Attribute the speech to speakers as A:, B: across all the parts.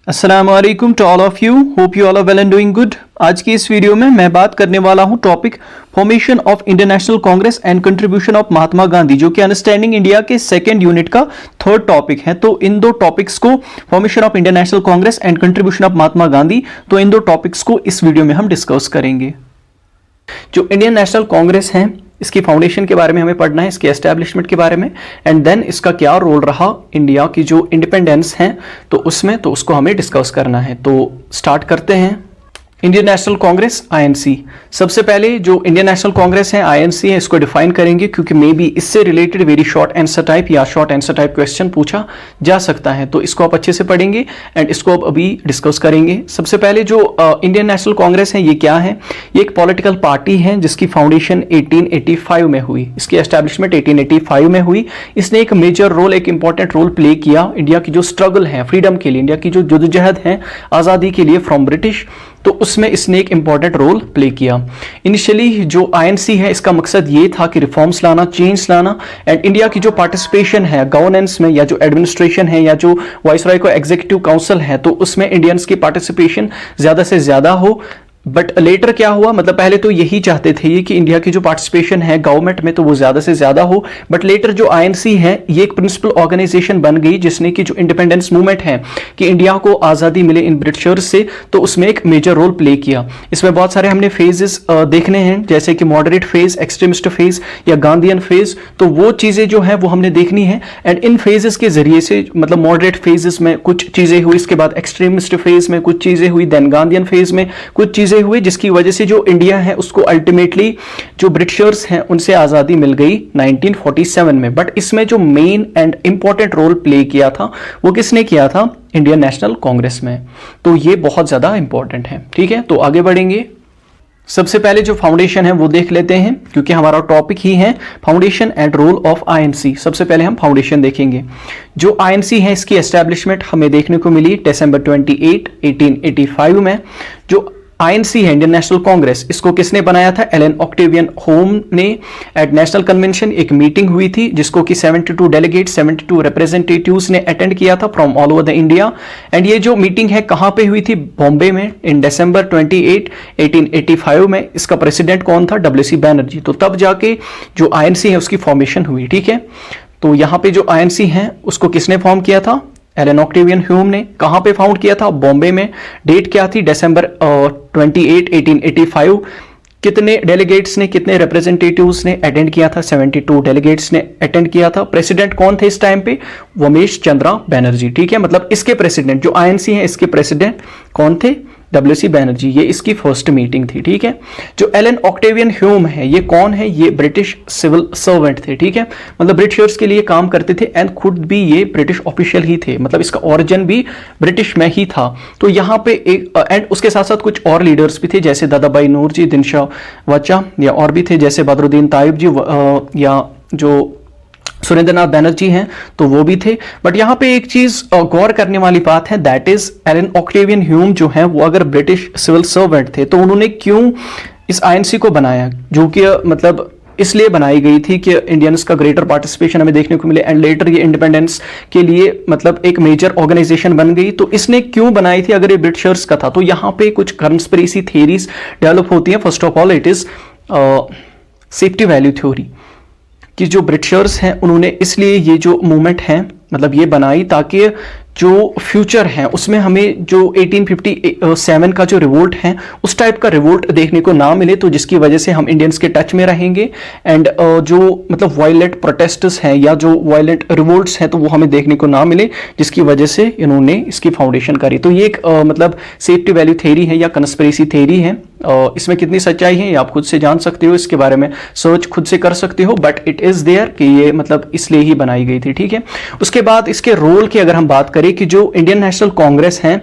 A: अस्सलामुअलैकुम to all of you, hope you all are well and doing good. आज की इस वीडियो में मैं बात करने वाला हूं topic formation of Indian National Congress and contribution of Mahatma Gandhi, जो कि अंडरस्टैंडिंग इंडिया के सेकंड यूनिट का थर्ड टॉपिक है। तो इन दो टॉपिक्स को, formation of Indian National Congress and contribution of Mahatma Gandhi, तो इन दो टॉपिक्स को इस वीडियो में हम डिस्कस करेंगे। जो इंडियन नेशनल कांग्रेस है, इसकी फाउंडेशन के बारे में हमें पढ़ना है, इसके एस्टैब्लिशमेंट के बारे में, एंड देन इसका क्या रोल रहा इंडिया की जो इंडिपेंडेंस है तो उसमें, तो उसको हमें डिस्कस करना है। तो स्टार्ट करते हैं। Indian National Congress INC. सबसे पहले जो इंडियन नेशनल कांग्रेस है, आईएनसी है, इसको डिफाइन करेंगे क्योंकि मे बी इससे related very short answer type या शॉर्ट आंसर टाइप क्वेश्चन पूछा जा सकता है। तो इसको आप अच्छे से पढ़ेंगे एंड इसको अब अभी डिस्कस करेंगे। सबसे पहले जो इंडियन नेशनल कांग्रेस है, ये क्या है? ये एक पॉलिटिकल पार्टी है जिसकी फाउंडेशन 1885 में हुई, इसकी एस्टैब्लिशमेंट 1885 में हुई। इसने एक मेजर रोल, एक इंपॉर्टेंट रोल प्ले किया इंडिया की जो स्ट्रगल है फ्रीडम के लिए, इंडिया की जो जद्दोजहद है आज़ादी के लिए फ्रॉम ब्रिटिश, तो उसमें इसने एक इंपॉर्टेंट रोल प्ले किया। इनिशियली जो आईएनसी है, इसका मकसद ये था कि रिफॉर्म्स लाना, चेंज लाना, एंड इंडिया की जो पार्टिसिपेशन है गवर्नेंस में, या जो एडमिनिस्ट्रेशन है, या जो वाइसरॉय को एग्जीक्यूटिव काउंसिल है, तो उसमें इंडियंस की पार्टिसिपेशन ज्यादा से ज्यादा हो। बट लेटर क्या हुआ, मतलब पहले तो यही चाहते थे ये कि इंडिया की जो पार्टिसिपेशन है गवर्नमेंट में तो वो ज्यादा से ज्यादा हो, बट लेटर जो आईएनसी है ये एक प्रिंसिपल ऑर्गेनाइजेशन बन गई जिसने कि जो इंडिपेंडेंस मूवमेंट है कि इंडिया को आजादी मिले इन ब्रिटिशर्स से, तो उसमें एक मेजर रोल प्ले किया। इसमें बहुत सारे हमने फेजेस देखने हैं, जैसे कि मॉडरेट फेज, एक्सट्रीमिस्ट फेज या गांधीयन फेज, तो वो चीजें जो है वो हमने देखनी है। एंड इन फेजेस के जरिए से, मतलब मॉडरेट फेजेस में कुछ चीजें हुई, इसके बाद एक्सट्रीमिस्ट फेज में कुछ चीजें हुई, देन गांधीयन फेज में कुछ चीजें हुए, जिसकी वजह से जो इंडिया है उसको अल्टीमेटली जो ब्रिटिशर्स हैं उनसे आजादी मिल गई 1947 में। बट इसमें जो main and important role play किया था वो किसने किया था? इंडियन नेशनल कांग्रेस में। तो ये बहुत ज्यादा इंपॉर्टेंट है। ठीक है, तो आगे बढ़ेंगे। सबसे पहले जो फाउंडेशन है वो देख लेते हैं क्योंकि हमारा टॉपिक ही है foundation and role of INC. सबसे पहले हम फाउंडेशन देखेंगे। जो आईएनसी है इसकी एस्टैब्लिशमेंट हमें देखने को मिली दिसंबर 28, 1885 में। जो आईएनसी है, इंडियन नेशनल कांग्रेस, इसको किसने बनाया था? एलन ऑक्टेवियन होम ने। एट नेशनल कन्वेंशन एक मीटिंग हुई थी जिसको कि 72 डेलीगेट, 72 रिप्रेजेंटेटिव्स ने अटेंड किया था from all over the India. And ये जो मीटिंग है कहां पे हुई थी? बॉम्बे में, इन दिसंबर 28, 1885 में। इसका प्रेसिडेंट कौन था? डब्ल्यूसी बैनर्जी। तो तब जाके जो आईएनसी है उसकी फॉर्मेशन हुई। ठीक है, तो यहां पे जो आईएनसी है उसको किसने फॉर्म किया था? एलन ऑक्टेवियन ह्यूम ने। कहां पे फाउंड किया था? बॉम्बे में। डेट क्या थी? दिसंबर 28, 1885। कितने डेलीगेट्स ने, कितने रिप्रेजेंटेटिव्स ने अटेंड किया था? 72 डेलीगेट्स ने अटेंड किया था। प्रेसिडेंट कौन थे इस टाइम पे? उमेश चंद्रा बैनर्जी। ठीक है, मतलब इसके प्रेसिडेंट, जो आईएनसी है इसके प्रेसिडेंट कौन थे? डब्ल्यूसी बैनर्जी। ये इसकी फर्स्ट मीटिंग थी। ठीक है, जो एलन ऑक्टेवियन ह्यूम है ये कौन है? ये ब्रिटिश सिविल सर्वेंट थे। ठीक है, मतलब ब्रिटिशर्स के लिए काम करते थे एंड खुद भी ये ब्रिटिश ऑफिशियल ही थे, मतलब इसका ओरिजिन भी ब्रिटिश में ही था। तो यहाँ पे एक एंड उसके साथ साथ कुछ और लीडर्स भी थे जैसे दादाबाई नूरजी, दिनशा वचा, या और भी थे जैसे बदरुद्दीन तायब जी, या जो सुरेंद्रनाथ बैनर्जी हैं तो वो भी थे। बट यहाँ पे एक चीज गौर करने वाली बात है, that is Allan Octavian Hume जो है वो अगर ब्रिटिश सिविल सर्वेंट थे तो उन्होंने क्यों इस आईएनसी को बनाया, जो कि मतलब इसलिए बनाई गई थी कि इंडियंस का ग्रेटर पार्टिसिपेशन हमें देखने को मिले एंड लेटर ये इंडिपेंडेंस के लिए मतलब एक मेजर ऑर्गेनाइजेशन बन गई। तो इसने क्यों बनाई थी अगर ये ब्रिटिशर्स का था? तो यहाँ पे कुछ कंस्पिरेसी थियरीज डेवलप होती हैं। First of all it is safety value theory, कि जो ब्रिटिशर्स हैं उन्होंने इसलिए ये जो मूवमेंट है मतलब ये बनाई ताकि जो फ्यूचर है उसमें हमें जो 1857 का जो रिवोल्ट है उस टाइप का रिवोल्ट देखने को ना मिले, तो जिसकी वजह से हम इंडियंस के टच में रहेंगे एंड जो मतलब वायलेंट प्रोटेस्ट्स हैं या जो वायलेंट रिवोल्ट्स हैं तो वो हमें देखने को ना मिले, जिसकी वजह से इन्होंने इसकी फाउंडेशन करी। तो ये एक मतलब सेफ्टी वैल्यू थ्योरी है या कंस्पिरेसी थ्योरी है। इसमें कितनी सच्चाई है ये आप खुद से जान सकते हो, इसके बारे में सर्च खुद से कर सकते हो, बट इट इज देयर कि ये मतलब इसलिए ही बनाई गई थी। ठीक है, उसके बाद इसके रोल की अगर हम बात करें कि जो इंडियन नेशनल कांग्रेस है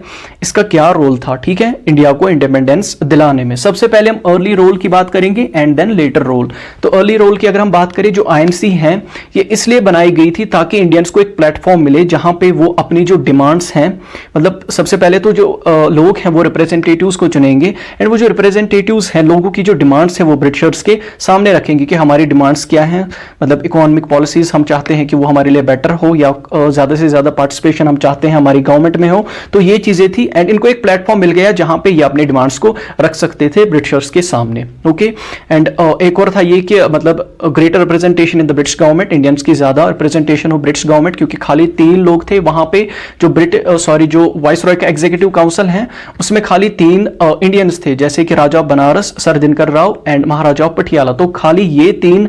A: इसका क्या रोल था, ठीक है, इंडिया को इंडिपेंडेंस दिलाने में। सबसे पहले हम अर्ली रोल की बात करेंगे एंड देन लेटर रोल। तो अर्ली रोल की अगर हम बात करें, जो आईएनसी है ये इसलिए बनाई गई थी ताकि इंडियंस को एक प्लेटफॉर्म मिले जहां पे वो अपनी जो डिमांड्स हैं, मतलब सबसे पहले तो जो लोग हैं वो रिप्रेजेंटेटिव्स को चुनेंगे एंड वो जो रिप्रेजेंटेटिव्स हैं, लोगों की जो डिमांड्स हैं वो ब्रिटिशर्स के सामने रखेंगे कि हमारी डिमांड्स क्या हैं, मतलब इकोनॉमिक पॉलिसीज हम चाहते हैं कि वो हमारे लिए बेटर हो, या ज़्यादा से ज़्यादा पार्टिसिपेशन हम चाहते हैं हमारी गवर्नमेंट में हो। तो ये चीज़ें थी, एंड इनको एक प्लेटफॉर्म मिल गया जहाँ पे ये अपने डिमांड्स को रख सकते थे ब्रिटिशर्स के सामने। ओके, एंड एक और था ये कि मतलब greater representation in the British government, Indians की ज़्यादा रिप्रेजेंटेशन हो ब्रिटिश गवर्नमेंट, क्योंकि खाली 3 लोग थे वहाँ पे, जो वाइसरॉय का एग्जीक्यूटिव काउंसिल है उसमें खाली 3 इंडियंस थे, जैसे कि राजा बनारस सर दिनकर राव एंड महाराजा पटियाला। तो खाली ये 3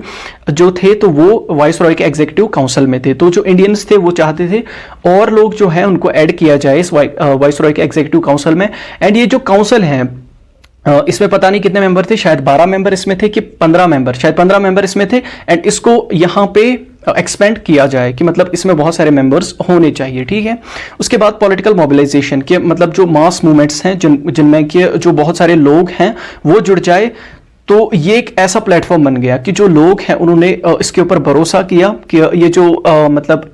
A: जो थे तो वो वाइसरॉय के एग्जीक्यूटिव काउंसिल में थे। तो जो इंडियंस थे वो चाहते थे और लोग जो है उनको ऐड किया जाए इस वाइसरॉय के एग्जीक्यूटिव काउंसिल में। एंड ये जो काउंसिल है इसमें पता नहीं कितने मेंबर थे, शायद 12 मेंबर इसमें थे कि 15 मेंबर, शायद 15 मेंबर इसमें थे। एंड इसको यहाँ पे एक्सपेंड किया जाए कि मतलब इसमें बहुत सारे मेंबर्स होने चाहिए, ठीक है। उसके बाद पॉलिटिकल मोबिलाइजेशन के मतलब जो मास मूवमेंट्स हैं जिनमें के जो बहुत सारे लोग हैं वो जुड़ जाए, तो ये एक ऐसा प्लेटफॉर्म बन गया कि जो लोग हैं उन्होंने इसके ऊपर भरोसा किया कि ये जो मतलब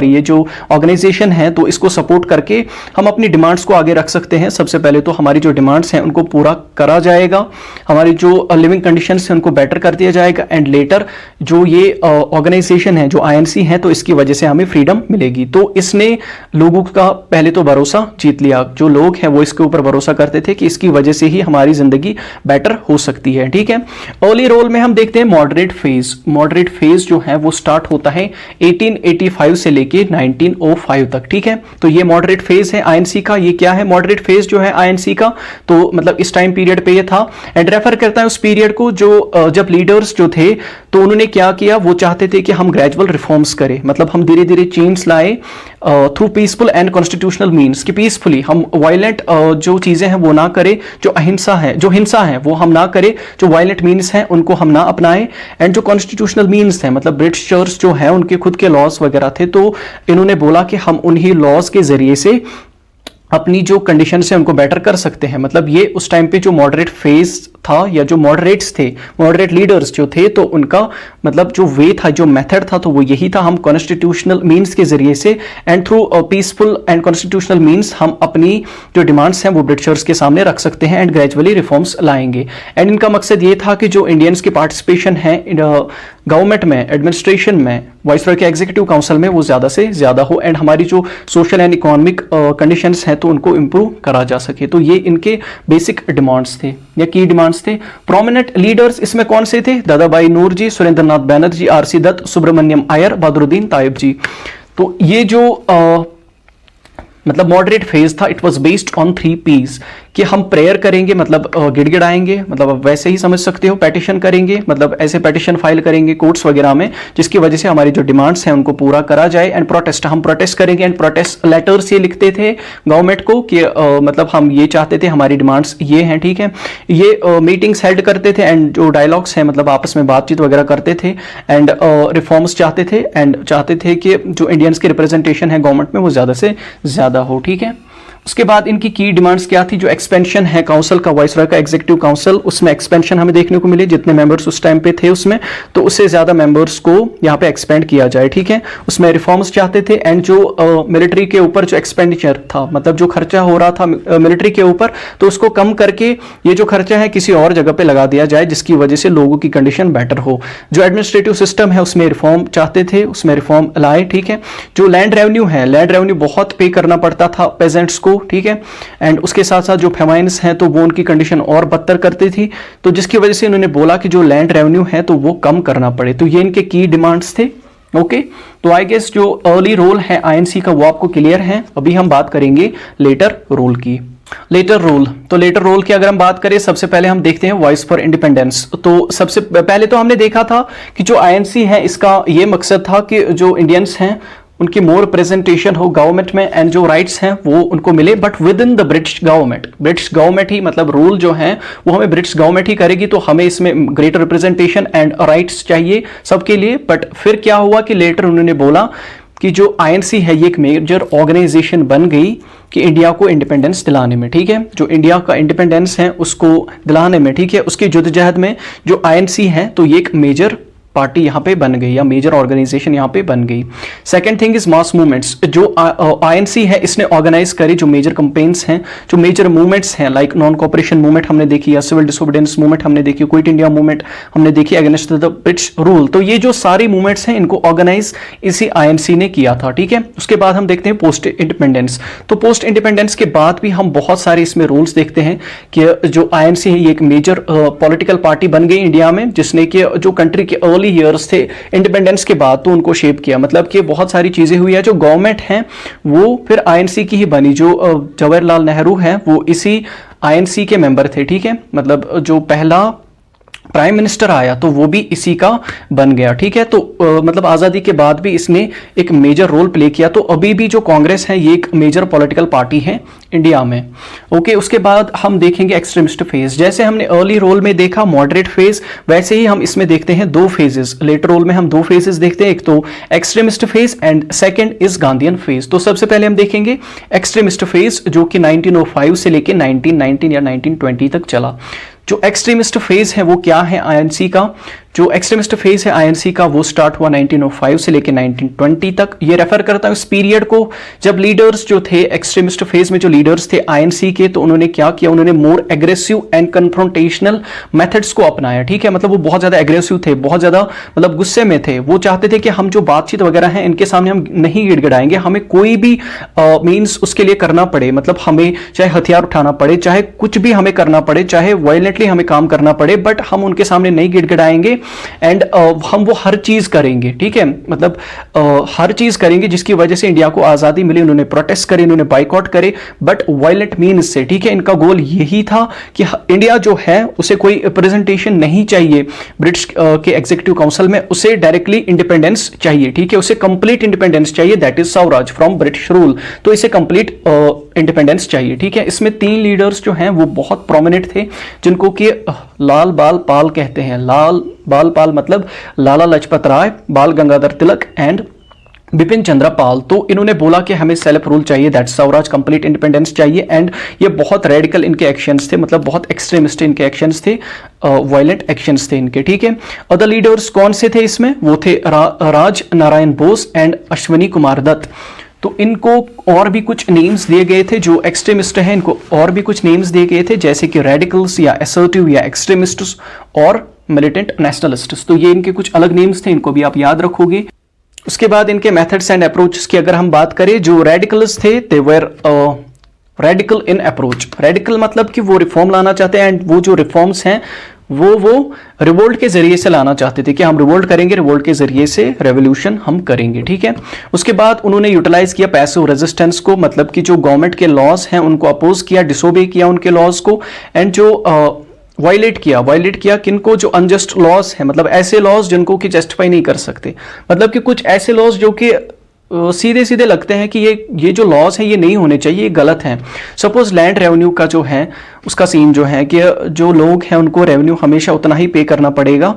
A: ये जो ऑर्गेनाइजेशन है तो इसको सपोर्ट करके हम अपनी डिमांड्स को आगे रख सकते हैं। सबसे पहले तो हमारी जो डिमांड्स हैं उनको पूरा करा जाएगा, हमारी जो लिविंग कंडीशंस हैं उनको बेटर कर दिया जाएगा, एंड लेटर जो ये ऑर्गेनाइजेशन है जो आईएनसी है तो इसकी वजह से हमें फ्रीडम मिलेगी। तो इसने लोगों का पहले तो भरोसा जीत लिया, जो लोग हैं वो इसके ऊपर भरोसा करते थे कि इसकी वजह से ही हमारी जिंदगी बेटर हो सकती है, ठीक है। अर्ली रोल में हम देखते हैं मॉडरेट फेज। मॉडरेट फेज जो है वो स्टार्ट होता है 1885 से लेके 1905 तक, ठीक है। तो ये मॉडरेट फेज है आईएनसी का। ये क्या है मॉडरेट फेज जो है आईएनसी का, तो मतलब इस टाइम पीरियड पे ये था, एंड रेफर करता है उस पीरियड को जो जब लीडर्स जो थे तो उन्होंने क्या किया, वो चाहते थे कि हम ग्रेजुअल रिफॉर्म्स करें, मतलब हम धीरे धीरे चेंज लाए through peaceful and constitutional means, कि पीसफुली हम वायलेंट जो चीजें हैं वो ना करें, जो अहिंसा है जो हिंसा है वो हम ना करें, जो वायलेंट मीन्स हैं उनको हम ना अपनाएं, एंड जो कॉन्स्टिट्यूशनल मीन्स हैं मतलब ब्रिटिशर्स जो हैं उनके खुद के लॉज वगैरह थे, तो इन्होंने बोला कि हम उन्हीं लॉज के जरिए से अपनी जो कंडीशन है उनको बेटर कर सकते हैं। मतलब ये उस टाइम पे जो मॉडरेट फेज था या जो मॉडरेट्स थे, मॉडरेट लीडर्स जो थे, तो उनका मतलब जो वे था, जो मेथड था, तो वो यही था, हम कॉन्स्टिट्यूशनल मीन्स के जरिए से and through peaceful and constitutional means हम अपनी जो डिमांड्स हैं वो ब्रिटिशर्स के सामने रख सकते हैं एंड ग्रेजुअली रिफॉर्म्स लाएंगे। एंड इनका मकसद ये था कि जो इंडियंस की पार्टिसिपेशन है गवर्नमेंट में, एडमिनिस्ट्रेशन में, वाइसरॉय के एग्जीक्यूटिव काउंसिल में, वो ज्यादा से ज्यादा हो, एंड हमारी जो सोशल एंड इकोनॉमिक कंडीशंस हैं तो उनको इंप्रूव करा जा सके। तो ये इनके बेसिक डिमांड्स थे या की डिमांड्स थे। प्रोमिनेंट लीडर्स इसमें कौन से थे? दादाभाई नौरोजी, सुरेंद्र नाथ बैनर्जी, आरसी दत्त, सुब्रमण्यम अय्यर, बदरुद्दीन तायब जी। तो ये जो मतलब मॉडरेट फेज था, it was based on 3 P's, कि हम प्रेयर करेंगे मतलब गिड़गिड़ाएंगे, मतलब आप वैसे ही समझ सकते हो, पेटिशन करेंगे मतलब ऐसे पेटिशन फाइल करेंगे कोर्ट्स वगैरह में, जिसकी वजह से हमारी जो डिमांड्स हैं उनको पूरा करा जाए, एंड प्रोटेस्ट, हम प्रोटेस्ट करेंगे, एंड प्रोटेस्ट लेटर्स ये लिखते थे गवर्नमेंट को कि मतलब हम ये चाहते थे, हमारी डिमांड्स ये हैं, ठीक है। ये मीटिंग्स हेल्ड करते थे, एंड जो डायलॉग्स हैं मतलब आपस में बातचीत वगैरह करते थे, एंड रिफॉर्म्स चाहते थे, एंड चाहते थे कि जो इंडियंस की रिप्रेजेंटेशन है गवर्नमेंट में वो ज़्यादा से ज़्यादा हो, ठीक है। उसके बाद इनकी की डिमांड्स क्या थी? जो एक्सपेंशन है काउंसिल का, वाइसरॉय का एग्जीक्यूटिव काउंसिल, उसमें एक्सपेंशन हमें देखने को मिले, जितने मेंबर्स उस टाइम पे थे उसमें, तो उससे ज्यादा मेंबर्स को यहाँ पे एक्सपेंड किया जाए, ठीक है। उसमें रिफॉर्म्स चाहते थे, एंड जो मिलिट्री के ऊपर जो एक्सपेंडिचर था, मतलब जो खर्चा हो रहा था मिलिट्री के ऊपर, तो उसको कम करके ये जो खर्चा है किसी और जगह पे लगा दिया जाए, जिसकी वजह से लोगों की कंडीशन बेटर हो। जो एडमिनिस्ट्रेटिव सिस्टम है उसमें रिफॉर्म चाहते थे, उसमें रिफॉर्म लाए, ठीक है। जो लैंड रेवेन्यू है, लैंड रेवेन्यू बहुत पे करना पड़ता था पेजेंट्स को, ठीक है, एंड उसके साथ साथ जो फेमाइन्स हैं तो वो उनकी कंडीशन और बदतर करती थी, तो जिसकी वजह से इन्होंने बोला कि जो लैंड रेवेन्यू है तो वो कम करना पड़े। तो ये इनके की डिमांड्स थे, ओके। तो आई गेस जो अर्ली रोल है आईएनसी का वो आपको क्लियर है। अभी हम बात करेंगे लेटर रोल की। लेटर रोल, तो लेटर रोल की अगर हम बात करें, सबसे पहले हम देखते हैं वॉइस फॉर इंडिपेंडेंस। तो सबसे पहले तो हमने देखा था कि जो आईएनसी है इसका ये मकसद था कि जो इंडियंस हैं उनकी मोर रिप्रेजेंटेशन हो गवर्नमेंट में, एंड जो राइट्स हैं वो उनको मिले, but within the British government. British government ही मतलब रूल जो है वो हमें ब्रिटिश गवर्नमेंट ही करेगी, तो हमें इसमें ग्रेटर रिप्रेजेंटेशन एंड राइट्स चाहिए सबके लिए। बट फिर क्या हुआ कि लेटर उन्होंने बोला कि जो आईएनसी है ये एक मेजर ऑर्गेनाइजेशन बन गई कि इंडिया को इंडिपेंडेंस दिलाने में, ठीक है, जो इंडिया का इंडिपेंडेंस है उसको दिलाने में, ठीक है, उसकी जद्दोजहद में जो आईएनसी है तो ये एक मेजर पार्टी यहाँ पे बन गई या मेजर ऑर्गेनाइजेशन यहाँ पे बन गई। Second thing is mass movements, जो आईएनसी है इसने ऑर्गेनाइज करी जो मेजर कैंपेन्स हैं, जो मेजर मूवमेंट्स हैं, लाइक नॉन कॉपरेशन मूवमेंट हमने देखी या सिविल डिसोबीडियंस मूवमेंट हमने देखी, क्विट इंडिया मूवमेंट हमने देखी अगेंस्ट द ब्रिटिश रूल। तो ये जो सारी मूवमेंट्स हैं इनको ऑर्गेनाइज इसी आईएनसी ने किया था, ठीक है। उसके बाद हम देखते हैं पोस्ट इंडिपेंडेंस। तो पोस्ट इंडिपेंडेंस के बाद भी हम बहुत सारे इसमें रूल्स देखते हैं कि जो आईएनसी है ये एक मेजर पॉलिटिकल पार्टी बन गई इंडिया में, जिसने कि जो कंट्री के अर्ली ईयर्स थे इंडिपेंडेंस के बाद तो उनको शेप किया। मतलब कि बहुत सारी चीजें हुई है, जो गवर्नमेंट है वो फिर आईएनसी की ही बनी। जो जवाहरलाल नेहरू है वो इसी आईएनसी के मेंबर थे, ठीक है। मतलब जो पहला प्राइम मिनिस्टर आया तो वो भी इसी का बन गया, ठीक है। तो मतलब आज़ादी के बाद भी इसने एक मेजर रोल प्ले किया। तो अभी भी जो कांग्रेस है ये एक मेजर पॉलिटिकल पार्टी है इंडिया में, ओके। उसके बाद हम देखेंगे एक्सट्रीमिस्ट फेज। जैसे हमने अर्ली रोल में देखा मॉडरेट फेज, वैसे ही हम इसमें देखते हैं दो फेजेस। लेटर रोल में हम दो फेजेस देखते हैं, एक तो extremist phase and second is Gandhian phase. तो सबसे पहले हम देखेंगे एक्सट्रीमिस्ट फेज, जो कि 1905 से लेके 1919 या 1920 तक चला। जो एक्सट्रीमिस्ट फेज है वो क्या है आईएनसी का? जो एक्सट्रीमिस्ट फेज है आईएनसी का वो स्टार्ट हुआ 1905 से लेकर 1920 तक। ये रेफर करता है उस पीरियड को जब लीडर्स जो थे एक्सट्रीमिस्ट फेज में, जो लीडर्स थे आईएनसी के, तो उन्होंने क्या किया, उन्होंने more aggressive and confrontational methods को अपनाया, ठीक है। मतलब वो बहुत ज्यादा एग्रेसिव थे, बहुत ज्यादा मतलब गुस्से में थे। वो चाहते थे कि हम जो बातचीत वगैरह है इनके सामने हम नहीं गिड़गिड़ाएंगे, हमें कोई भी मीन्स उसके लिए करना पड़े, मतलब हमें चाहे हथियार उठाना पड़े, चाहे कुछ भी हमें करना पड़े, चाहे वायलेंटली हमें काम करना पड़े, बट हम उनके सामने नहीं गिड़गिड़ाएंगे एंड हम वो हर चीज करेंगे, ठीक है। मतलब हर चीज करेंगे जिसकी वजह से इंडिया को आजादी मिली। उन्होंने प्रोटेस्ट करे, उन्होंने बाइकआउट करे, बट वायलेंट मीन्स से, ठीक है। इनका गोल यही था कि इंडिया जो है उसे कोई रिप्रेजेंटेशन नहीं चाहिए ब्रिटिश के एग्जीक्यूटिव काउंसिल में, उसे डायरेक्टली इंडिपेंडेंस चाहिए, ठीक है। उसे कंप्लीट इंडिपेंडेंस चाहिए, that is Swaraj from British rule. तो इसे कंप्लीट इंडिपेंडेंस चाहिए, ठीक है। इसमें तीन लीडर्स जो हैं वो बहुत प्रोमिनेंट थे, जिनको कि लाल बाल पाल कहते हैं। लाल बाल पाल मतलब लाला लाजपत राय, बाल गंगाधर तिलक एंड बिपिन चंद्र पाल। तो इन्होंने बोला कि हमें सेल्फ रूल चाहिए, दैट स्वराज, कंप्लीट इंडिपेंडेंस चाहिए। एंड ये बहुत रेडिकल इनके एक्शंस थे, मतलब बहुत एक्सट्रीमिस्ट इनके एक्शंस थे, वायलेंट एक्शंस थे इनके, ठीक है। अदर लीडर्स कौन से थे इसमें? वो थे राज नारायण बोस एंड अश्विनी कुमार दत्त। तो इनको और भी कुछ नेम्स दिए गए थे, जो एक्सट्रीमिस्ट हैं इनको और भी कुछ नेम्स दिए गए थे, जैसे कि रेडिकल्स या असर्टिव या एक्सट्रीमिस्ट्स और मिलिटेंट नेशनलिस्ट्स। तो ये इनके कुछ अलग नेम्स थे, इनको भी आप याद रखोगे। उसके बाद इनके मेथड्स एंड अप्रोचेस की अगर हम बात करें, जो रेडिकल्स थे दे वर रेडिकल इन अप्रोच। रेडिकल मतलब कि वो रिफॉर्म लाना चाहते हैं, एंड वो जो रिफॉर्म्स हैं वो रिवोल्ट के जरिए से लाना चाहते थे कि हम रिवोल्ट करेंगे, रिवोल्ट के जरिए से रेवोल्यूशन हम करेंगे, ठीक है। उसके बाद उन्होंने यूटिलाइज किया पैसिव रेजिस्टेंस को, मतलब कि जो गवर्नमेंट के लॉज हैं उनको अपोज किया, डिसोबे किया उनके लॉज को, एंड जो वायलेट किया किनको? जो अनजस्ट लॉज हैं, मतलब ऐसे लॉज जिनको कि जस्टिफाई नहीं कर सकते, मतलब कि कुछ ऐसे लॉज जो कि सीधे सीधे लगते हैं कि ये जो लॉज हैं ये नहीं होने चाहिए, ये गलत हैं। सपोज लैंड रेवेन्यू का जो है उसका सीन जो है कि जो लोग हैं उनको रेवेन्यू हमेशा उतना ही पे करना पड़ेगा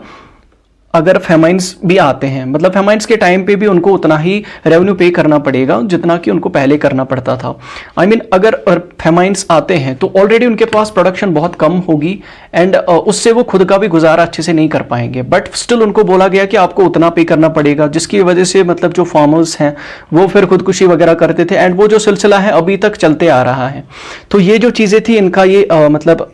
A: अगर फेमाइंस भी आते हैं, मतलब फेमाइंस के टाइम पे भी उनको उतना ही रेवेन्यू पे करना पड़ेगा जितना कि उनको पहले करना पड़ता था। I mean, अगर फेमाइंस आते हैं तो ऑलरेडी उनके पास प्रोडक्शन बहुत कम होगी एंड उससे वो खुद का भी गुजारा अच्छे से नहीं कर पाएंगे, बट स्टिल उनको बोला गया कि आपको उतना पे करना पड़ेगा, जिसकी वजह से मतलब जो फार्मर्स हैं वो फिर खुदकुशी वगैरह करते थे, एंड वो जो सिलसिला है अभी तक चलते आ रहा है। तो ये जो चीज़ें थी इनका ये मतलब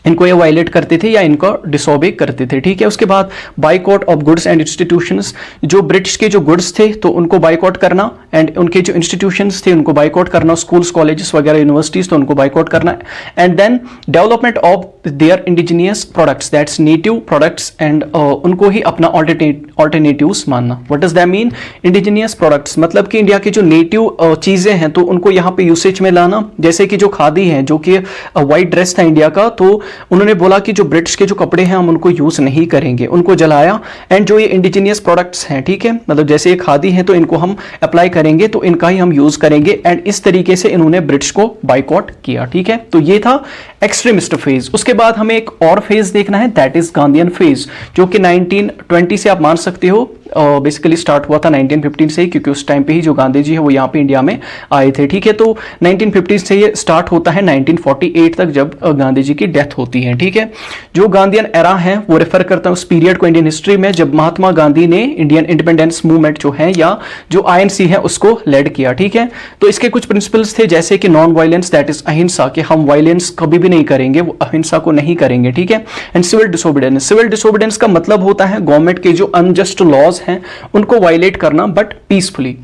A: इनको ये वायलेट करते थे या इनको डिसोबे करते थे, ठीक है। उसके बाद boycott of goods and institutions, जो ब्रिटिश के जो गुड्स थे तो उनको बाइकआउट करना, एंड उनके जो इंस्टीट्यूशंस थे उनको बाइकआउट करना, स्कूल्स कॉलेजेस वगैरह यूनिवर्सिटीज तो उनको बाइकआउट करना, and then development of their indigenous products, that's native products, and उनको ही अपना ऑल्टरनेटिव्स मानना। What does that mean? Indigenous products मतलब कि इंडिया की जो नेटिव चीजें हैं तो उनको यहाँ पे यूसेज में लाना, जैसे कि जो खादी है जो कि व्हाइट ड्रेस था इंडिया का, तो उन्होंने बोला कि जो ब्रिटिश के जो कपड़े हैं हम उनको यूज नहीं करेंगे, उनको जलाया, एंड जो ये इंडिजिनियस प्रोडक्ट्स हैं, ठीक है, मतलब जैसे ये खादी है तो इनको हम अप्लाई करेंगे, तो इनका ही हम यूज करेंगे, एंड इस तरीके से इन्होंने ब्रिटिश को बाइकआउट किया, ठीक है। तो ये था एक्सट्रीमिस्ट फेज। उसके बाद हमें एक और फेज देखना है, दैट इज गांधीयन फेज, जो कि 1920 से आप मान सकते हो बेसिकली स्टार्ट हुआ था 1915 से ही, क्योंकि उस टाइम पे ही जो गांधी जी है वो यहाँ पे इंडिया में आए थे, ठीक है। तो 1950 से ये स्टार्ट होता है 1948 तक, जब गांधी जी की डेथ होती है, ठीक है। जो गांधीयन एरा है वो रेफर करता है उस पीरियड को इंडियन हिस्ट्री में जब महात्मा गांधी ने इंडियन इंडिपेंडेंस मूवमेंट जो है या जो आईएनसी है उसको लेड किया, ठीक है। तो इसके कुछ प्रिंसिपल्स थे, जैसे कि नॉन वायलेंस, दैट इज अहिंसा, कि हम वायलेंस कभी भी नहीं करेंगे, वो अहिंसा को नहीं करेंगे, ठीक है। And civil disobedience, civil disobedience का मतलब होता है गवर्नमेंट के जो अनजस्ट लॉज हैं उनको वायलेट करना, बट पीसफुली।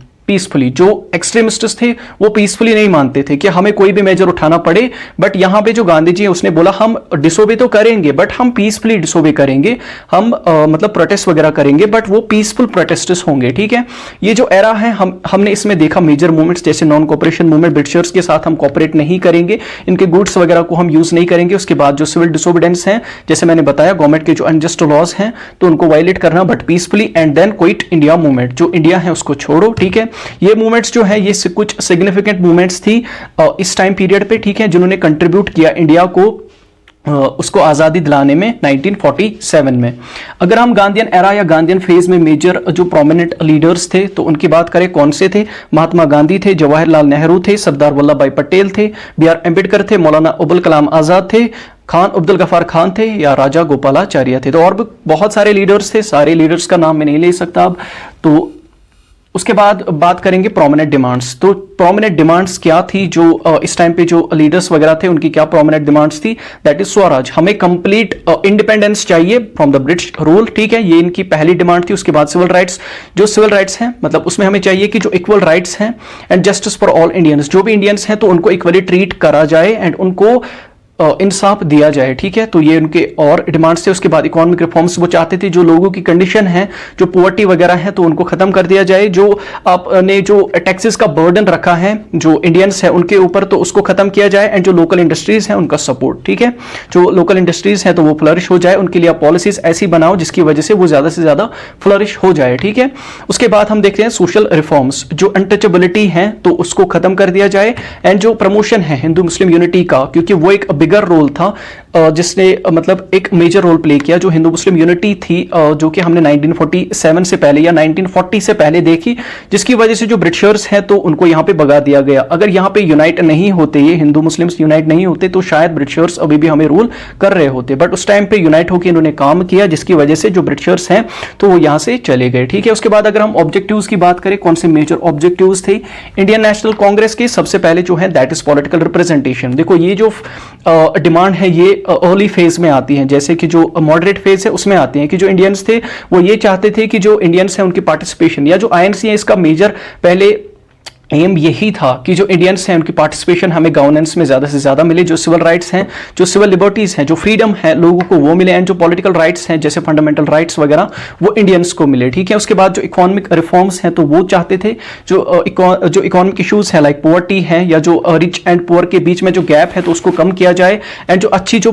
A: जो एक्सट्रीमिस्ट्स थे वो पीसफुली नहीं मानते थे कि हमें कोई भी मेजर उठाना पड़े, बट यहां पे जो गांधी जी है उसने बोला हम डिसोबे तो करेंगे बट हम पीसफुली डिसोबे करेंगे, हम मतलब प्रोटेस्ट वगैरह करेंगे बट वो पीसफुल प्रोटेस्ट्स होंगे, ठीक है। ये जो एरा है हमने इसमें देखा मेजर मूवमेंट्स जैसे नॉन कोऑपरेशन मूवमेंट, ब्रिटिशर्स के साथ हम कोऑपरेट नहीं करेंगे, इनके गुड्स वगैरह को हम यूज नहीं करेंगे। उसके बाद जो सिविल डिसोबीडियंस है, जैसे मैंने बताया गवर्नमेंट के जो अनजस्ट लॉज हैं तो उनको वायलेट करना but peacefully, and then quit India movement, जो इंडिया है उसको छोड़ो, ठीक है। ये मूवमेंट्स जो है ये कुछ सिग्निफिकेंट मूवमेंट्स थी इस टाइम पीरियड पे, ठीक है, जिन्होंने कंट्रीब्यूट किया इंडिया को उसको आज़ादी दिलाने में 1947 में। अगर हम गांधीयन एरा या गांधीयन फेज में मेजर जो प्रोमिनेंट लीडर्स थे तो उनकी बात करें, कौन से थे? महात्मा गांधी थे, जवाहरलाल नेहरू थे, सरदार वल्लभ भाई पटेल थे, BR अम्बेडकर थे, मौलाना अबुल कलाम आजाद थे, खान अब्दुल गफार खान थे, या राजा गोपालाचार्य थे। तो और भी बहुत सारे लीडर्स थे, सारे लीडर्स का नाम मैं नहीं ले सकता अब। तो उसके बाद बात करेंगे प्रोमिनेंट डिमांड्स। तो प्रोमिनेंट डिमांड्स क्या थी जो इस टाइम पे जो लीडर्स वगैरह थे उनकी क्या प्रोमिनेंट डिमांड्स थी? दैट इज स्वराज, हमें कंप्लीट इंडिपेंडेंस चाहिए फ्रॉम द ब्रिटिश रूल, ठीक है, ये इनकी पहली डिमांड थी। उसके बाद सिविल राइट्स, जो सिविल राइट्स हैं मतलब उसमें हमें चाहिए कि जो इक्वल राइट्स हैं, and justice for all Indians, जो भी इंडियंस हैं तो उनको इक्वली ट्रीट करा जाए एंड उनको इंसाफ दिया जाए, ठीक है। तो ये उनके और डिमांड्स थे। उसके बाद इकोनॉमिक रिफॉर्म्स वो चाहते थे, जो लोगों की कंडीशन है, जो पॉवर्टी वगैरह है तो उनको खत्म कर दिया जाए, जो आपने जो टैक्सेस का बर्डन रखा है जो इंडियंस है उनके ऊपर तो उसको खत्म किया जाए, एंड जो लोकल इंडस्ट्रीज है उनका सपोर्ट, ठीक है, जो लोकल इंडस्ट्रीज है तो वो फ्लरिश हो जाए, उनके लिए पॉलिसीज ऐसी बनाओ जिसकी वजह से वो ज्यादा से ज्यादा फ्लरिश हो जाए, ठीक है। उसके बाद हम देखते हैं सोशल रिफॉर्म्स, जो अनटचेबिलिटी है तो उसको खत्म कर दिया जाए, एंड जो प्रमोशन है हिंदू मुस्लिम यूनिटी का, क्योंकि वो एक बिगर रोल था जिसने मतलब एक मेजर रोल प्ले किया, जो हिंदू मुस्लिम यूनिटी थी जो कि हमने 1947 से पहले या 1940 से पहले देखी, जिसकी वजह से जो ब्रिटिशर्स हैं तो उनको यहां पे भगा दिया गया। अगर यहां पे यूनाइट नहीं होते, ये हिंदू मुस्लिम्स यूनाइट नहीं होते तो शायद ब्रिटिशर्स अभी भी हमें रूल कर रहे होते, बट उस टाइम पे यूनाइट होकर इन्होंने काम किया, जिसकी वजह से जो ब्रिटिशर्स हैं तो वो यहां से चले गए, ठीक है। उसके बाद अगर हम ऑब्जेक्टिव्स की बात करें, कौन से मेजर ऑब्जेक्टिव्स थे इंडियन नेशनल कांग्रेस के? सबसे पहले जो है दैट इज पॉलिटिकल रिप्रेजेंटेशन। देखो ये जो डिमांड है ये अर्ली फेज में आती हैं, जैसे कि जो मॉडरेट फेज है उसमें आती हैं कि जो इंडियंस थे वो ये चाहते थे कि जो इंडियंस हैं उनकी पार्टिसिपेशन, या जो आईएनसी है इसका मेजर पहले एम यही था कि जो इंडियंस हैं उनकी पार्टिसिपेशन हमें गवर्नेंस में ज्यादा से ज्यादा मिले, जो सिविल राइट्स हैं, जो सिविल लिबर्टीज हैं, जो फ्रीडम है लोगों को वो मिले, एंड जो पॉलिटिकल राइट्स हैं जैसे फंडामेंटल राइट्स वगैरह वो इंडियंस को मिले, ठीक है। उसके बाद जो इकोनॉमिक रिफॉर्म्स हैं तो वो चाहते थे जो इकोनॉमिक इशूज है लाइक पॉवर्टी है या जो रिच एंड पुअर के बीच में जो गैप है तो उसको कम किया जाए, एंड जो अच्छी जो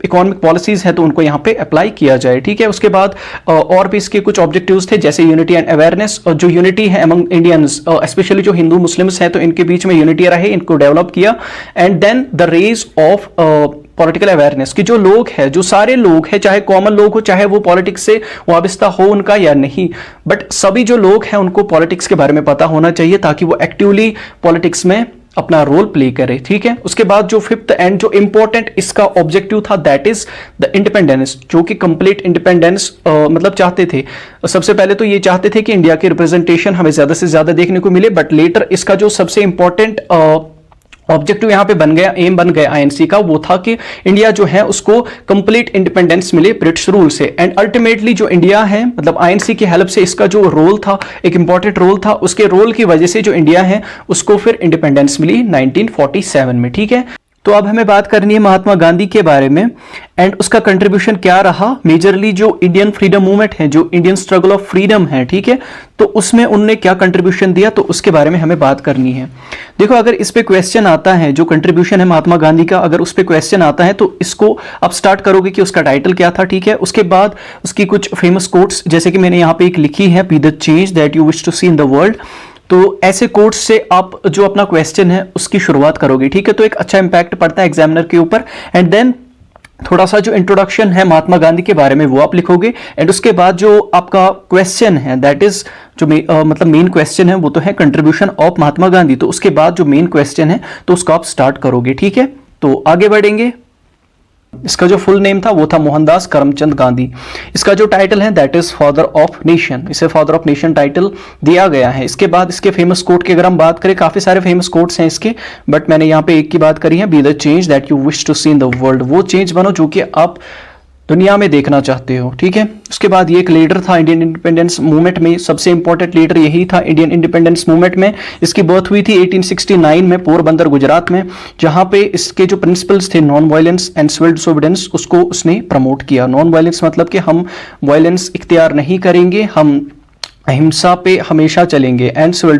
A: इकोनॉमिक पॉलिसीज है तो उनको यहाँ पे अप्लाई किया जाए, ठीक है। उसके बाद और भी इसके कुछ ऑब्जेक्टिव्स थे जैसे यूनिटी एंड अवेयरनेस, जो यूनिटी है अमंग इंडियंस, स्पेशली जो हिंदू मुस्लिम्स हैं तो इनके बीच में यूनिटी रहे, इनको डेवलप किया, and then the raise of political awareness कि जो लोग हैं, जो सारे लोग हैं, चाहे कॉमन लोग हो, चाहे वो पॉलिटिक्स से वाबस्ता हो उनका या नहीं, बट सभी जो लोग हैं उनको पॉलिटिक्स के बारे में पता होना चाहिए ताकि वो एक्टिवली पॉलिटिक्स में अपना रोल प्ले करे, ठीक है। उसके बाद जो फिफ्थ एंड जो इंपॉर्टेंट इसका ऑब्जेक्टिव था दैट इज द इंडिपेंडेंस, जो कि कंप्लीट इंडिपेंडेंस मतलब चाहते थे। सबसे पहले तो ये चाहते थे कि इंडिया की रिप्रेजेंटेशन हमें ज्यादा से ज्यादा देखने को मिले, बट लेटर इसका जो सबसे इंपॉर्टेंट ऑब्जेक्टिव यहां पे बन गया, एम बन गया आईएनसी का, वो था कि इंडिया जो है उसको कंप्लीट इंडिपेंडेंस मिले ब्रिटिश रूल से, एंड अल्टीमेटली जो इंडिया है मतलब आईएनसी की हेल्प से इसका जो रोल था, एक इंपॉर्टेंट रोल था, उसके रोल की वजह से जो इंडिया है उसको फिर इंडिपेंडेंस मिली 1947 में, ठीक है। तो अब हमें बात करनी है महात्मा गांधी के बारे में एंड उसका कंट्रीब्यूशन क्या रहा मेजरली जो इंडियन फ्रीडम मूवमेंट है, जो इंडियन स्ट्रगल ऑफ फ्रीडम है, ठीक है, तो उसमें उनने क्या कंट्रीब्यूशन दिया तो उसके बारे में हमें बात करनी है। देखो अगर इस पे क्वेश्चन आता है, जो कंट्रीब्यूशन है महात्मा गांधी का, अगर उस पे क्वेश्चन आता है तो इसको आप स्टार्ट करोगे कि उसका टाइटल क्या था, ठीक है। उसके बाद उसकी कुछ फेमस कोट्स जैसे कि मैंने यहाँ पे एक लिखी है, be the change that you wish to see in the world, तो ऐसे कोट्स से आप जो अपना क्वेश्चन है उसकी शुरुआत करोगे, ठीक है। तो एक अच्छा इंपैक्ट पड़ता है एग्जामिनर के ऊपर, एंड देन थोड़ा सा जो इंट्रोडक्शन है महात्मा गांधी के बारे में वो आप लिखोगे, एंड उसके बाद जो आपका क्वेश्चन है दैट इज जो मतलब मेन क्वेश्चन है वो तो है कंट्रीब्यूशन ऑफ महात्मा गांधी, तो उसके बाद जो मेन क्वेश्चन है तो उसको आप स्टार्ट करोगे, ठीक है। तो आगे बढ़ेंगे। इसका जो फुल नेम था वो था मोहनदास करमचंद गांधी। इसका जो टाइटल है that is father of nation, इसे फादर ऑफ नेशन टाइटल दिया गया है। इसके बाद इसके फेमस कोट की अगर हम बात करें, काफी सारे फेमस कोट्स हैं इसके, बट मैंने यहाँ पे एक की बात करी है, be the change that you wish to see in the world, वो चेंज बनो जो कि आप दुनिया में देखना चाहते हो, ठीक है। उसके बाद ये एक लीडर था इंडियन इंडिपेंडेंस मूवमेंट में, सबसे इंपॉर्टेंट लीडर यही था इंडियन इंडिपेंडेंस मूवमेंट में। इसकी बर्थ हुई थी 1869 में पोरबंदर गुजरात में, जहां पे इसके जो प्रिंसिपल्स थे non violence and civil disobedience, उसको उसने प्रमोट किया। नॉन वायलेंस मतलब कि हम वायलेंस इख्तियार नहीं करेंगे, हम अहिंसा पे हमेशा चलेंगे, एंड सिविल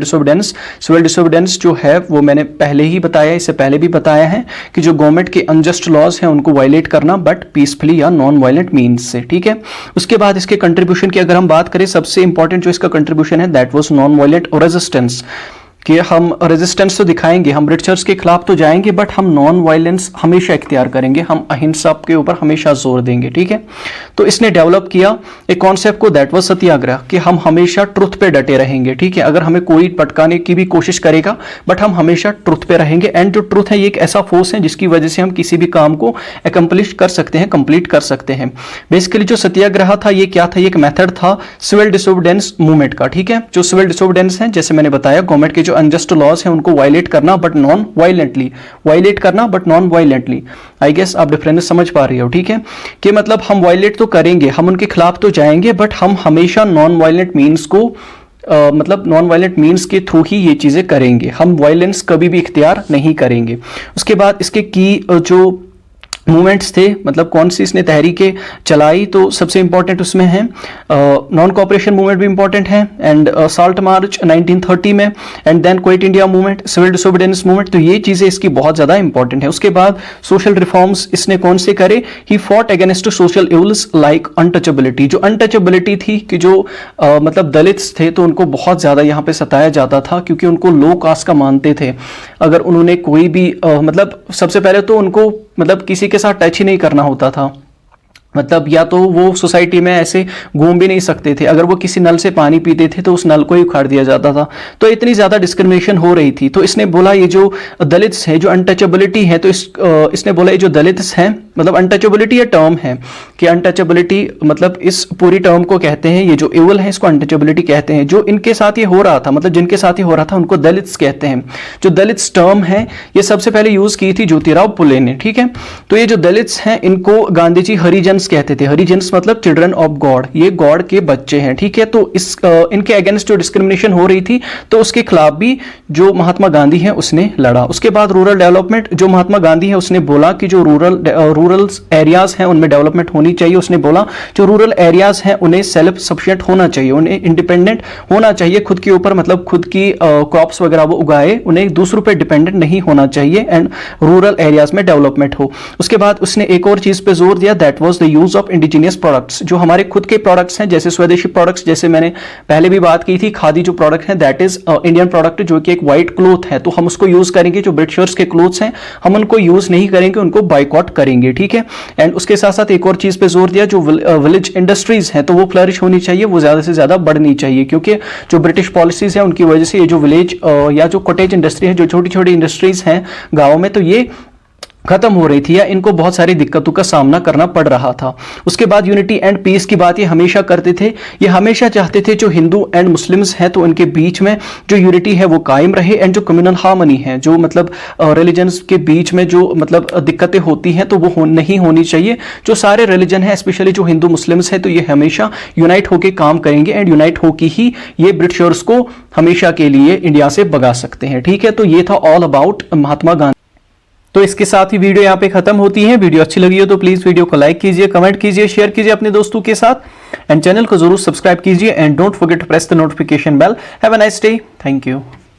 A: डिसोबीडियंस जो है वो मैंने पहले ही बताया, इससे पहले भी बताया है कि जो गवर्नमेंट के अनजस्ट लॉज हैं उनको वायलेट करना, बट पीसफुली या नॉन वायलेंट मीन्स से, ठीक है। उसके बाद इसके कंट्रीब्यूशन की अगर हम बात करें, सबसे इंपॉर्टेंट जो इसका कंट्रीब्यूशन है that was non violent resistance, कि हम रेजिस्टेंस तो दिखाएंगे, हम ब्रिटिशर्स के खिलाफ तो जाएंगे, बट हम नॉन वायलेंस हमेशा इख्तियार करेंगे, हम अहिंसा के ऊपर हमेशा जोर देंगे, ठीक है। तो इसने डेवलप किया एक कॉन्सेप्ट को दैट वाज सत्याग्रह, कि हम हमेशा ट्रुथ पे डटे रहेंगे, ठीक है। अगर हमें कोई भटकाने की भी कोशिश करेगा बट हम हमेशा ट्रुथ पे रहेंगे, एंड जो ट्रुथ है ये एक ऐसा फोर्स है जिसकी वजह से हम किसी भी काम को एकम्प्लिश कर सकते हैं, कंप्लीट कर सकते हैं। बेसिकली जो सत्याग्रह था ये क्या था, ये एक मेथड था सिविल डिसोबीडियंस मूवमेंट का, ठीक है। जो सिविल डिसोबीडियंस है, जैसे मैंने बताया, गवर्नमेंट के जो अनजस्ट लॉज हैं उनको वायलेट करना बट नॉन वायलेंटली, वायलेट करना but non violently. I guess आप डिफरेंस समझ पा रहे हो, ठीक है, कि मतलब हम वायलेट तो करेंगे, हम उनके खिलाफ तो जाएंगे, बट हम हमेशा नॉन वायलेंट मीन्स को मतलब नॉन वायलेंट मीन्स के थ्रू ही ये चीजें करेंगे, हम वायलेंस कभी भी इख्तियार नहीं करेंगे। उसके बाद इसके की जो मूवमेंट्स थे, मतलब कौन सी इसने तहरीकें चलाई, तो सबसे इंपॉर्टेंट उसमें है नॉन कॉपरेशन मूवमेंट भी इंपॉर्टेंट है, एंड साल्ट मार्च 1930 में, and then quit India movement, civil disobedience movement, तो ये चीजें इसकी बहुत ज्यादा इंपॉर्टेंट है। उसके बाद सोशल रिफॉर्म्स इसने कौन से करे, he fought against social evils like untouchability, जो अनटचेबिलिटी थी कि जो मतलब दलित्स थे तो उनको बहुत ज्यादा यहाँ पे सताया जाता था, क्योंकि उनको लो कास्ट का मानते थे। अगर उन्होंने कोई भी मतलब सबसे पहले तो उनको मतलब किसी के साथ टच ही नहीं करना होता था, मतलब या तो वो सोसाइटी में ऐसे घूम भी नहीं सकते थे, अगर वो किसी नल से पानी पीते थे तो उस नल को ही उखाड़ दिया जाता था। तो इतनी ज़्यादा डिस्क्रिमिनेशन हो रही थी, तो इसने बोला ये जो दलित्स है, जो अनटचेबिलिटी है, तो इसने बोला ये जो दलित्स हैं, मतलब अनटचेबिलिटी ये टर्म है कि अनटचेबिलिटी मतलब इस पूरी टर्म को कहते हैं, ये जो इवल है इसको अनटचेबिलिटी कहते हैं। जो इनके साथ ये हो रहा था, मतलब जिनके साथ ये हो रहा था उनको दलित्स कहते हैं। जो दलित्स टर्म है ये सबसे पहले यूज की थी ज्योतिराव फुले ने, ठीक है। तो ये जो दलित्स हैं इनको गांधी जी हरिजन कहते थे, हरिजन्स मतलब चिल्ड्रन ऑफ गॉड, ये गॉड के बच्चे हैं, ठीक है। तो इस इनके अगेंस्ट जो डिस्क्रिमिनेशन हो रही थी तो उसके खिलाफ भी जो महात्मा गांधी है उसने लड़ा। उसके बाद रूरल डेवलपमेंट, जो महात्मा गांधी है उसने बोला कि जो रूरल एरियाज हैं उनमें डेवलपमेंट होनी चाहिए। उसने बोला जो रूरल एरियाज हैं उन्हें सेल्फ सफिशिएंट होना चाहिए, उन्हें इंडिपेंडेंट होना चाहिए, खुद के ऊपर मतलब खुद की क्रॉप्स वगैरह वो उगाए, उन्हें दूसरों पे डिपेंडेंट नहीं होना चाहिए, एंड रूरल एरियाज में डेवलपमेंट हो। उसके बाद उसने एक और चीज पे जोर दिया, that was the use of indigenous products, जो हमारे खुद के प्रोडक्ट्स हैं, जैसे स्वदेशी प्रोडक्ट्स, जैसे मैंने पहले भी बात की थी, खादी जो प्रोडक्ट है दैट इज इंडियन प्रोडक्ट, जो कि एक व्हाइट क्लोथ है, तो हम उसको यूज करेंगे। जो ब्रिटिशर्स के क्लोथ्स हैं हम उनको यूज नहीं करेंगे, उनको बाइकआउट करेंगे, ठीक है। एंड उसके साथ साथ एक और चीज पे जोर दिया, जो विलेज इंडस्ट्रीज हैं तो वो फ्लरिश होनी चाहिए, वो ज्यादा से ज्यादा बढ़नी चाहिए, क्योंकि जो ब्रिटिश पॉलिसीज है उनकी वजह से ये जो विलेज या जो कॉटेज इंडस्ट्री है, जो छोटी छोटी इंडस्ट्रीज हैं गाँव में, तो ये खत्म हो रही थी या इनको बहुत सारी दिक्कतों का सामना करना पड़ रहा था। उसके बाद यूनिटी एंड पीस की बात ये हमेशा करते थे, ये हमेशा चाहते थे जो हिंदू एंड मुस्लिम्स हैं तो उनके बीच में जो यूनिटी है वो कायम रहे, एंड जो कम्युनल हार्मनी है, जो मतलब रिलीजन्स के बीच में जो मतलब दिक्कतें होती हैं तो वो नहीं होनी चाहिए। जो सारे रिलीजन है स्पेशली जो हिंदू मुस्लिम्स हैं तो ये हमेशा यूनाइट होकर काम करेंगे, एंड यूनाइट होकर ही ये ब्रिटिशर्स को हमेशा के लिए इंडिया से भगा सकते हैं, ठीक है। तो ये था ऑल अबाउट महात्मा गांधी। तो इसके साथ ही वीडियो यहाँ पे खत्म होती है। वीडियो अच्छी लगी हो तो प्लीज वीडियो को लाइक कीजिए, कमेंट कीजिए, शेयर कीजिए अपने दोस्तों के साथ, एंड चैनल को जरूर सब्सक्राइब कीजिए, and don't forget to press the notification bell. Have a nice day, thank you.